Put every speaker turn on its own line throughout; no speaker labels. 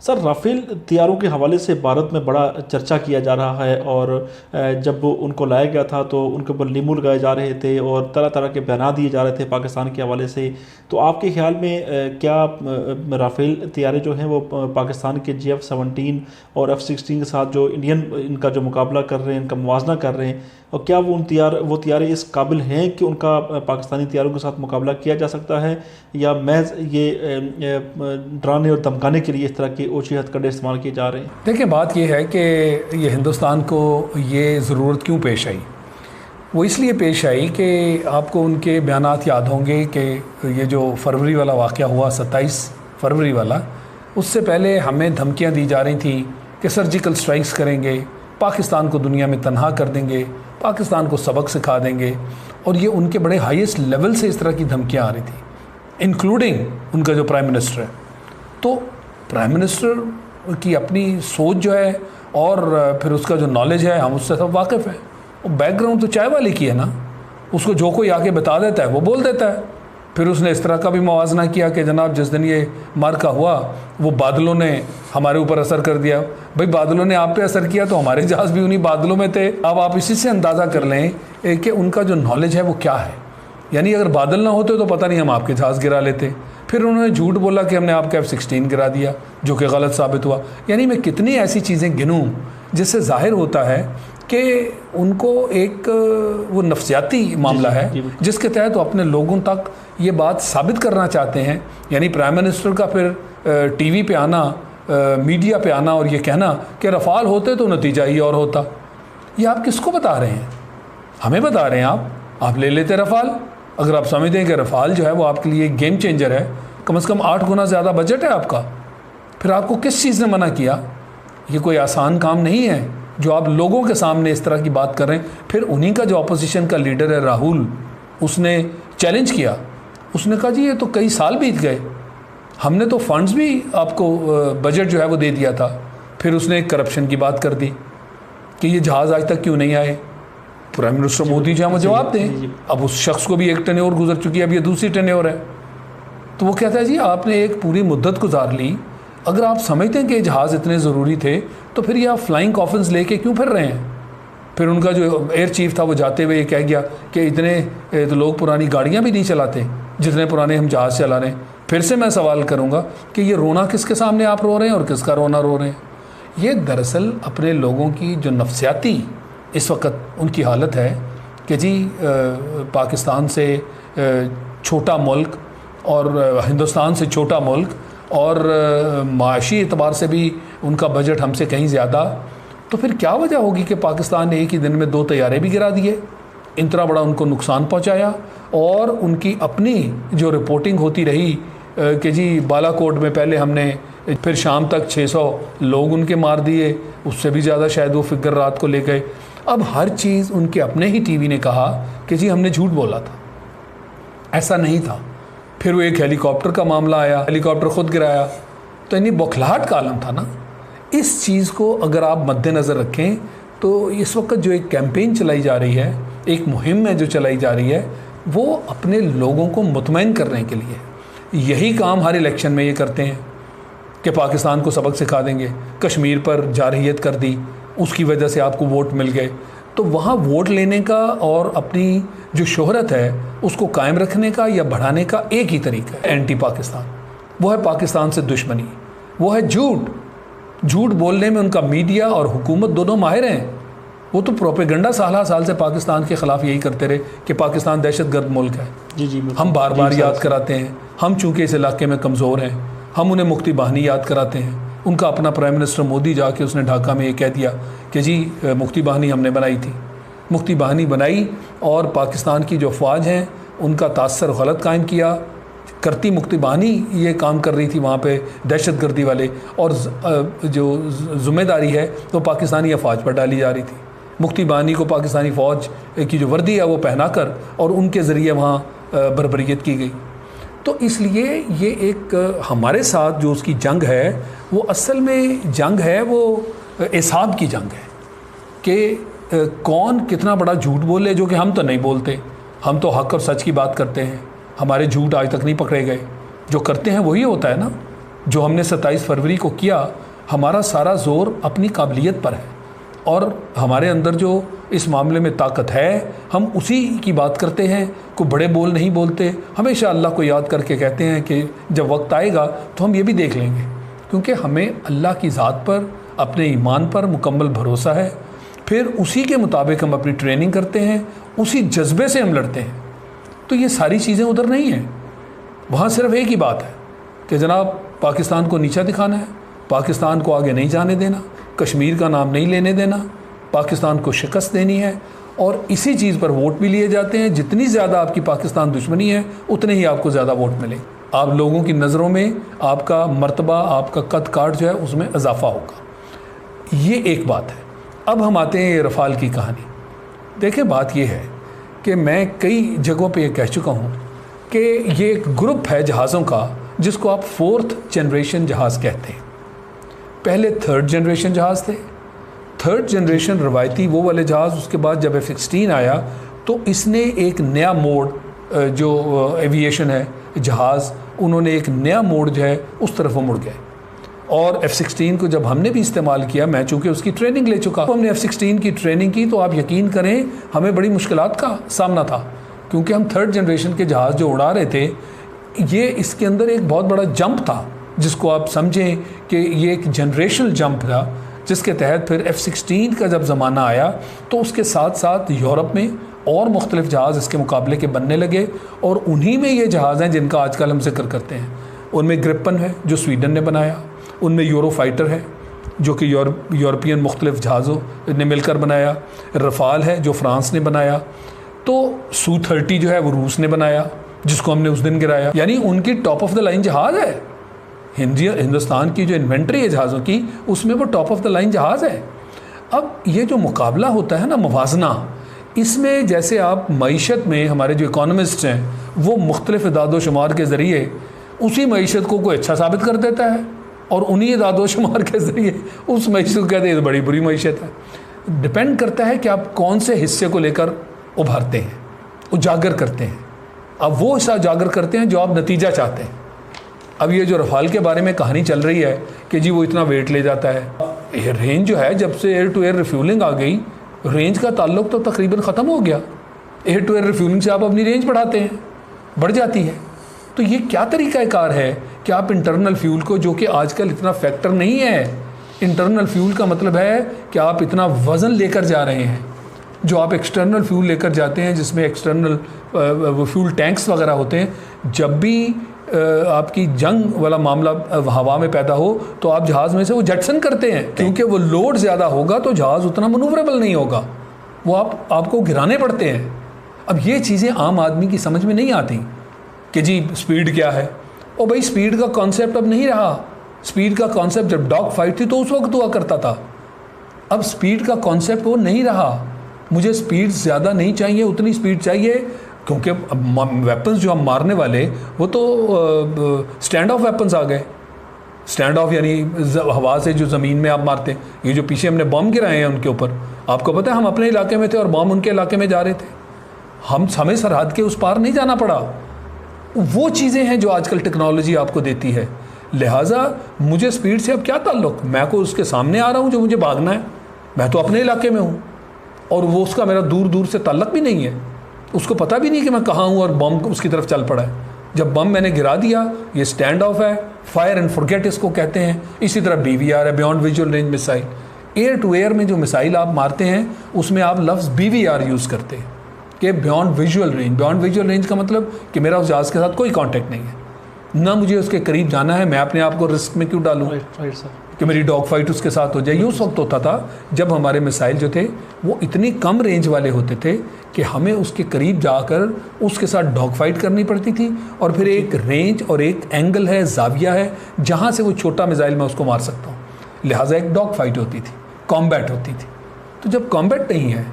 Sir, Rafale तैयारों के हवाले से भारत में बड़ा चर्चा किया जा रहा है। और जब उनको लाया गया था तो उनके ऊपर नींबू लगाए जा रहे थे और तरह तरह के बयान दिए जा रहे थे पाकिस्तान के हवाले से। तो आपके ख्याल में क्या राफेल तैयारे जो हैं वो पाकिस्तान के JF-17 और F-16 के साथ जो इंडियन इनका जो मुकाबला कर रहे हैं, इनका मुवाजना कर रहे हैं, और क्या वो तैयारे इस काबिल हैं कि उनका पाकिस्तानी तैयारों के साथ मुकाबला किया जा सकता है, या महज ये डराने और धमकाने के लिए इस तरह की ऊँची हथकंडे इस्तेमाल किए जा रहे हैं?
देखिए, बात यह है कि ये हिंदुस्तान को ये ज़रूरत क्यों पेश आई। वो इसलिए पेश आई कि आपको उनके बयानात याद होंगे कि ये जो फरवरी वाला वाक़या हुआ, 27 फरवरी वाला, उससे पहले हमें धमकियां दी जा रही थी कि सर्जिकल स्ट्राइक्स करेंगे, पाकिस्तान को दुनिया में तनहा कर देंगे, पाकिस्तान को सबक सिखा देंगे। और ये उनके बड़े हाईएस्ट लेवल से इस तरह की धमकियां आ रही थी, इंक्लूडिंग उनका जो प्राइम मिनिस्टर है। तो प्राइम मिनिस्टर की अपनी सोच जो है और फिर उसका जो नॉलेज है, हम उससे सब वाकिफ़ हैं। और बैकग्राउंड तो चाय वाले की है ना, उसको जो कोई आके बता देता है वो बोल देता है। फिर उसने इस तरह का भी मुवाजना किया कि जनाब जिस दिन ये मार्का हुआ वो बादलों ने हमारे ऊपर असर कर दिया। भाई, बादलों ने आप पे असर किया तो हमारे जहाज़ भी उन्हीं बादलों में थे। अब आप इसी से अंदाज़ा कर लें कि उनका जो नॉलेज है वो क्या है। यानी अगर बादल ना होते तो पता नहीं हम आपके जहाज़ गिरा लेते। फिर उन्होंने झूठ बोला कि हमने आपका F-16 गिरा दिया, जो कि गलत साबित हुआ। यानी मैं कितनी ऐसी चीज़ें गिनूं जिससे जाहिर होता है कि उनको एक वो नफ्सियाती मामला है जिसके तहत वो अपने लोगों तक ये बात साबित करना चाहते हैं। यानी प्राइम मिनिस्टर का फिर टीवी पे आना, मीडिया पे आना और ये कहना कि रफ़ाल होते तो नतीजा ही और होता। ये आप किसको बता रहे हैं? हमें बता रहे हैं। आप ले लेते रफ़ाल। अगर आप समझते हैं कि रफ़ाल जो है वो आपके लिए गेम चेंजर है, कम से कम 8 गुना ज़्यादा बजट है आपका, फिर आपको किस चीज़ ने मना किया? ये कोई आसान काम नहीं है जो आप लोगों के सामने इस तरह की बात कर रहे हैं। फिर उन्हीं का जो अपोजिशन का लीडर है राहुल, उसने चैलेंज किया। उसने कहा जी ये तो कई साल बीत गए, हमने तो फंड्स भी आपको बजट जो है वो दे दिया था। फिर उसने एक करप्शन की बात कर दी कि ये जहाज़ आज तक क्यों नहीं आए। प्राइम मिनिस्टर मोदी जो है वो जवाब दें। अब उस शख्स को भी एक टेन्योर गुजर चुकी है, अब ये दूसरी टेन्योर है। तो वो कहता है जी आपने एक पूरी मुद्दत गुजार ली, अगर आप समझते हैं कि ये जहाज़ इतने ज़रूरी थे तो फिर ये आप फ्लाइंग कॉफिन्स लेके क्यों फिर रहे हैं? फिर उनका जो एयर चीफ था वो जाते हुए ये कह गया कि इतने तो लोग पुरानी गाड़ियाँ भी नहीं चलाते जितने पुराने हम जहाज़ चला रहे हैं। फिर से मैं सवाल करूँगा कि ये रोना किसके सामने आप रो रहे हैं और किसका रोना रो रहे हैं? ये दरअसल अपने लोगों की जो नफ्सियाती इस वक्त उनकी हालत है कि जी पाकिस्तान से छोटा मुल्क और हिंदुस्तान से छोटा मुल्क और माशी एतबार से भी उनका बजट हमसे कहीं ज़्यादा, तो फिर क्या वजह होगी कि पाकिस्तान ने एक ही दिन में 2 तैयारे भी गिरा दिए, इतना बड़ा उनको नुकसान पहुंचाया। और उनकी अपनी जो रिपोर्टिंग होती रही कि जी बालाकोट में पहले हमने, फिर शाम तक 600 लोग उनके मार दिए, उससे भी ज़्यादा शायद वो फिगर रात को ले गए। अब हर चीज़ उनके अपने ही टीवी ने कहा कि जी हमने झूठ बोला था, ऐसा नहीं था। फिर वो एक हेलीकॉप्टर का मामला आया, हेलीकॉप्टर ख़ुद गिराया, तो यानी बौखलाहट का आलम था ना। इस चीज़ को अगर आप मद्देनज़र रखें तो इस वक्त जो एक कैंपेन चलाई जा रही है, एक मुहिम है जो चलाई जा रही है, वो अपने लोगों को मुतमईन करने के लिए। यही काम हर इलेक्शन में ये करते हैं कि पाकिस्तान को सबक सिखा देंगे। कश्मीर पर जारहियत कर दी, उसकी वजह से आपको वोट मिल गए। तो वहाँ वोट लेने का और अपनी जो शोहरत है उसको कायम रखने का या बढ़ाने का एक ही तरीका है एंटी पाकिस्तान। वो है पाकिस्तान से दुश्मनी, वो है झूठ बोलने में उनका मीडिया और हुकूमत दोनों माहिर हैं। वो तो प्रोपेगंडा साल से पाकिस्तान के ख़िलाफ़ यही करते रहे कि पाकिस्तान दहशतगर्द मुल्क है।
जी
हम बार बार याद कराते हैं, हम चूँकि इस इलाके में कमज़ोर हैं, हम उन्हें मुक्ति बाहिनी याद कराते हैं। उनका अपना प्राइम मिनिस्टर मोदी जाके उसने ढाका में ये कह दिया कि जी मुक्ति बाहिनी हमने बनाई थी। मुक्ति बाहिनी बनाई और पाकिस्तान की जो फ़ौज हैं उनका तासर गलत कायम किया करती। मुक्ति बाहिनी ये काम कर रही थी वहाँ पे दहशतगर्दी वाले, और जो ज़िम्मेदारी है तो पाकिस्तानी अफवाज पर डाली जा रही थी। मुक्ति बाहिनी को पाकिस्तानी फ़ौज की जो वर्दी है वो पहनाकर और उनके ज़रिए वहाँ बर्बरियत की गई। तो इसलिए ये एक हमारे साथ जो उसकी जंग है वो असल में जंग है, वो एसाब की जंग है कि कौन कितना बड़ा झूठ बोले, जो कि हम तो नहीं बोलते। हम तो हक़ और सच की बात करते हैं, हमारे झूठ आज तक नहीं पकड़े गए। जो करते हैं वही होता है ना। जो हमने 27 फरवरी को किया, हमारा सारा जोर अपनी काबिलियत पर है और हमारे अंदर जो इस मामले में ताकत है, हम उसी की बात करते हैं। कोई बड़े बोल नहीं बोलते, हमेशा अल्लाह को याद करके कहते हैं कि जब वक्त आएगा तो हम ये भी देख लेंगे, क्योंकि हमें अल्लाह की ज़ात पर, अपने ईमान पर मुकम्मल भरोसा है। फिर उसी के मुताबिक हम अपनी ट्रेनिंग करते हैं, उसी जज्बे से हम लड़ते हैं। तो ये सारी चीज़ें उधर नहीं हैं। वहाँ सिर्फ एक ही बात है कि जनाब पाकिस्तान को नीचा दिखाना है, पाकिस्तान को आगे नहीं जाने देना, कश्मीर का नाम नहीं लेने देना, पाकिस्तान को शिकस्त देनी है। और इसी चीज़ पर वोट भी लिए जाते हैं। जितनी ज़्यादा आपकी पाकिस्तान दुश्मनी है, उतने ही आपको ज़्यादा वोट मिले। आप लोगों की नज़रों में आपका मर्तबा, आपका कद काठ जो है उसमें इजाफा होगा। ये एक बात है। अब हम आते हैं रफ़ाल की कहानी। देखिए, बात ये है कि मैं कई जगहों पे ये कह चुका हूँ कि ये एक ग्रुप है जहाज़ों का जिसको आप 4th जनरेशन जहाज़ कहते हैं। पहले 3rd जनरेशन जहाज़ थे। 3rd जनरेशन रवायती वो वाले जहाज़, उसके बाद जब F-16 आया तो इसने एक नया मोड, जो एविएशन है, जहाज़, उन्होंने एक नया मोड जो है उस तरफ वो मुड़ गए। और F-16 को जब हमने भी इस्तेमाल किया, मैं चूँकि उसकी ट्रेनिंग ले चुका, तो हमने F-16 की ट्रेनिंग की, तो आप यकीन करें हमें बड़ी मुश्किलात का सामना था, क्योंकि हम 3rd जनरेशन के जहाज़ जो उड़ा रहे थे, ये इसके अंदर एक बहुत बड़ा जंप था, जिसको आप समझें कि ये एक जनरेशनल जंप था, जिसके तहत फिर F-16 का जब ज़माना आया तो उसके साथ साथ यूरोप में और मुख्तलिफ जहाज़ इसके मुकाबले के बनने लगे। और उन्हीं में ये जहाज़ हैं जिनका आजकल हम जिक्र करते हैं। उनमें ग्रिपन है जो स्वीडन ने बनाया, उनमें यूरोफाइटर है जो कि यूरोपियन मुख्तलिफ जहाज़ों ने मिलकर बनाया, रफ़ाल है जो फ्रांस ने बनाया, तो Su-30 जो है वो रूस ने बनाया, जिसको हमने उस दिन गिराया। यानी उनकी टॉप ऑफ द लाइन जहाज़ है। हिंदुस्तान की जो इन्वेंट्री है जहाज़ों की, उसमें वो टॉप ऑफ द लाइन जहाज़ है। अब ये जो मुकाबला होता है ना, मुवाजना, इसमें जैसे आप मईशत में हमारे जो इकोनॉमिस्ट हैं वो मुख्तलिफ इदादो शुमार के ज़रिए उसी मईशत को कोई अच्छा साबित कर देता है, और उन्हीं इदादो शुमार के ज़रिए उस मईशत को कहते हैं ये बड़ी बुरी मईशत है। डिपेंड करता है कि आप कौन से हिस्से को लेकर उभारते हैं, उजागर करते हैं। अब वो हिस्सा उजागर करते हैं जो आप नतीजा चाहते हैं। अब ये जो रफ़ाल के बारे में कहानी चल रही है कि जी वो इतना वेट ले जाता है, ये रेंज जो है, जब से एयर टू एयर रिफ्यूलिंग आ गई, रेंज का ताल्लुक तो तकरीबन ख़त्म हो गया। एयर टू एयर रिफ्यूलिंग से आप अपनी रेंज बढ़ाते हैं, बढ़ जाती है। तो ये क्या तरीक़ाकार है कि आप इंटरनल फ्यूल को, जो कि आजकल इतना फैक्टर नहीं है, इंटरनल फ्यूल का मतलब है कि आप इतना वज़न लेकर जा रहे हैं। जो आप एक्सटर्नल फ्यूल लेकर जाते हैं, जिसमें एक्सटर्नल वो फ्यूल टैंक्स वगैरह होते हैं, जब भी आपकी जंग वाला मामला हवा में पैदा हो तो आप जहाज़ में से वो जटसन करते हैं, क्योंकि वो लोड ज़्यादा होगा तो जहाज़ उतना मनूवरेबल नहीं होगा, वो आपको गिराने पड़ते हैं। अब ये चीज़ें आम आदमी की समझ में नहीं आती कि जी स्पीड क्या है। और भाई स्पीड का कॉन्सेप्ट अब नहीं रहा। स्पीड का कॉन्सेप्ट जब डॉग फाइट थी तो उस वक्त हुआ करता था। अब स्पीड का कॉन्सेप्ट वो नहीं रहा। मुझे स्पीड ज़्यादा नहीं चाहिए, उतनी स्पीड चाहिए, क्योंकि वेपन्स जो हम मारने वाले वो तो स्टैंड ऑफ वेपन्स आ गए। स्टैंड ऑफ यानी हवा से जो ज़मीन में आप मारते हैं। ये जो पीछे हमने बम गिराए हैं उनके ऊपर, आपको पता है हम अपने इलाके में थे और बम उनके इलाके में जा रहे थे, हमें सरहद के उस पार नहीं जाना पड़ा। वो चीज़ें हैं जो आजकल टेक्नोलॉजी आपको देती है। लिहाजा मुझे स्पीड से अब क्या ताल्लुक़, मैं को उसके सामने आ रहा हूँ जो मुझे भागना है, मैं तो अपने इलाके में हूँ और वो उसका मेरा दूर दूर से ताल्लुक़ भी नहीं है। उसको पता भी नहीं कि मैं कहाँ हूँ और बम उसकी तरफ चल पड़ा है। जब बम मैंने गिरा दिया, ये स्टैंड ऑफ है, फायर एंड फॉरगेट इसको कहते हैं। इसी तरह BVR है, beyond visual range missile. Air to air में जो मिसाइल आप मारते हैं उसमें आप लफ्ज़ BVR यूज़ करते हैं कि beyond visual range. Beyond visual range का मतलब कि मेरा उस जहाज़ के साथ कोई कॉन्टैक्ट नहीं है, ना मुझे उसके करीब जाना है। मैं अपने आप को रिस्क में क्यों डालूँ कि मेरी डॉग फाइट उसके साथ हो जाए। ये उस वक्त होता था जब हमारे मिसाइल जो थे वो इतनी कम रेंज वाले होते थे कि हमें उसके करीब जाकर उसके साथ डॉग फाइट करनी पड़ती थी। और फिर एक रेंज और एक एंगल है, जाविया है, जहाँ से वो छोटा मिसाइल मैं उसको मार सकता हूँ। लिहाजा एक डॉग फाइट होती थी, कॉम्बैट होती थी। तो जब कॉम्बैट नहीं है,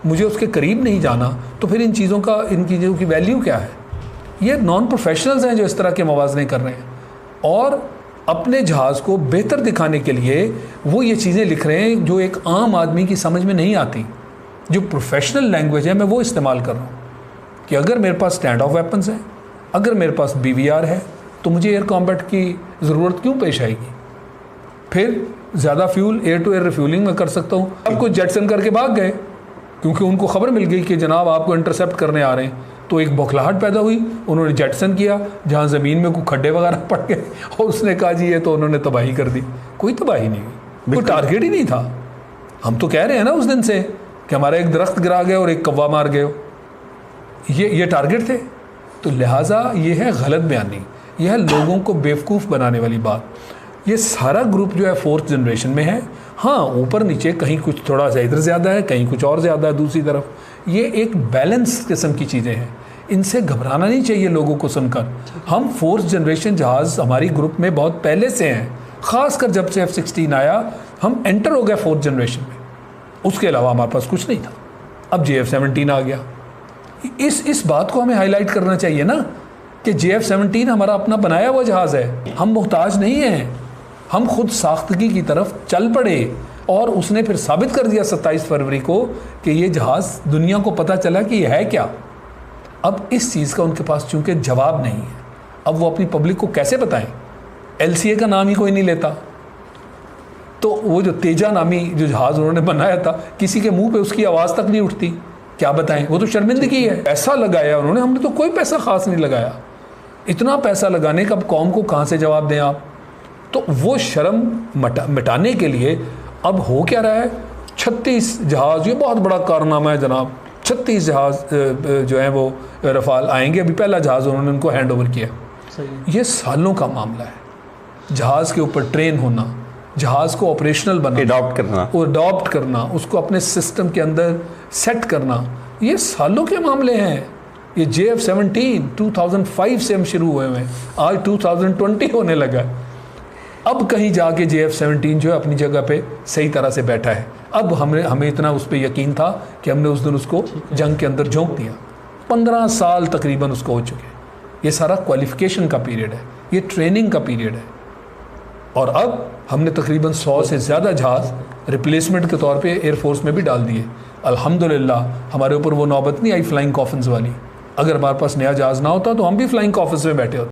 मुझे उसके करीब नहीं जाना, तो फिर इन चीज़ों की वैल्यू क्या है। ये नॉन प्रोफेशनल्स हैं जो इस तरह के मवाज़ने कर रहे हैं और अपने जहाज़ को बेहतर दिखाने के लिए वो ये चीज़ें लिख रहे हैं जो एक आम आदमी की समझ में नहीं आती। जो प्रोफेशनल लैंग्वेज है मैं वो इस्तेमाल कर रहा हूँ कि अगर मेरे पास स्टैंड ऑफ वेपन्स है, अगर मेरे पास BVR है, तो मुझे एयर कॉम्बैट की ज़रूरत क्यों पेश आएगी? फिर ज़्यादा fuel air to air refueling में कर सकता हूँ। अब कुछ जेटसन करके भाग गए क्योंकि उनको खबर मिल गई कि जनाब आपको इंटरसेप्ट करने आ रहे हैं, तो एक बौखलाहट पैदा हुई, उन्होंने जेटसन किया जहाँ ज़मीन में कोई खड्डे वगैरह पड़ गए और उसने कहा जी ये तो उन्होंने तबाही कर दी। कोई तबाही नहीं हुई, कोई टारगेट ही नहीं था। हम तो कह रहे हैं ना उस दिन से कि हमारा एक दरख्त गिरा गया और एक कौवा मार गए हो, ये टारगेट थे। तो लिहाजा ये है गलत बयानी, यह है लोगों को बेवकूफ़ बनाने वाली बात। ये सारा ग्रुप जो है 4th जनरेशन में है। हाँ, ऊपर नीचे कहीं कुछ थोड़ा सा इधर ज़्यादा है, कहीं कुछ और ज़्यादा है दूसरी तरफ। ये एक बैलेंस किस्म की चीज़ें हैं, इनसे घबराना नहीं चाहिए लोगों को सुनकर। हम 4th जनरेशन जहाज़ हमारी ग्रुप में बहुत पहले से हैं, ख़ासकर जब से F-16 आया हम एंटर हो गए 4th जनरेशन में। उसके अलावा हमारे पास कुछ नहीं था। अब JF-17 आ गया। इस बात को हमें हाईलाइट करना चाहिए ना कि JF-17 हमारा अपना बनाया हुआ जहाज़ है, हम मोहताज नहीं हैं। हम खुद साख्तगी की तरफ चल पड़े और उसने फिर साबित कर दिया 27 फरवरी को कि ये जहाज़ दुनिया को पता चला कि ये है क्या। अब इस चीज़ का उनके पास चूँकि जवाब नहीं है, अब वो अपनी पब्लिक को कैसे बताएं? LCA का नाम ही कोई नहीं लेता। तो वो जो तेजा नामी जो जहाज़ उन्होंने बनाया था, किसी के मुंह पे उसकी आवाज़ तक नहीं उठती, क्या बताएं? वो तो शर्मिंदगी है। पैसा लगाया उन्होंने, हमने तो कोई पैसा ख़ास नहीं लगाया। इतना पैसा लगाने का अब कौम को कहाँ से जवाब दें आप? तो वो शर्म मिटाने के लिए अब हो क्या रहा है, 36 जहाज़, ये बहुत बड़ा कारनामा है जनाब। 36 जहाज़ जो है वो रफ़ाल आएंगे। अभी पहला जहाज़ उन्होंने उनको हैंड ओवर किया। ये सालों का मामला है। जहाज़ के ऊपर ट्रेन होना, जहाज़ को ऑपरेशनल बनाना, अडॉप्ट करना, उसको अपने सिस्टम के अंदर सेट करना, ये सालों के मामले हैं। ये JF-17 2005 से हम शुरू हुए हैं, आज 2020 होने लगा। अब कहीं जाके JF-17 जो है अपनी जगह पे सही तरह से बैठा है। अब हमें इतना उस पर यकीन था कि हमने उस दिन उसको जंग के अंदर झोंक दिया। 15 साल तकरीबन उसको हो चुके। ये सारा क्वालिफिकेशन का पीरियड है, ये ट्रेनिंग का पीरियड है। और अब हमने तकरीबन 100 से ज़्यादा जहाज़ रिप्लेसमेंट के तौर पे एयरफोर्स में भी डाल दिए। अल्हम्दुलिल्लाह हमारे ऊपर वो नौबत नहीं आई फ्लाइंग कॉफिन्स वाली। अगर हमारे पास नया जहाज़ ना होता तो हम भी फ्लाइंग कॉफिन्स में बैठे होते।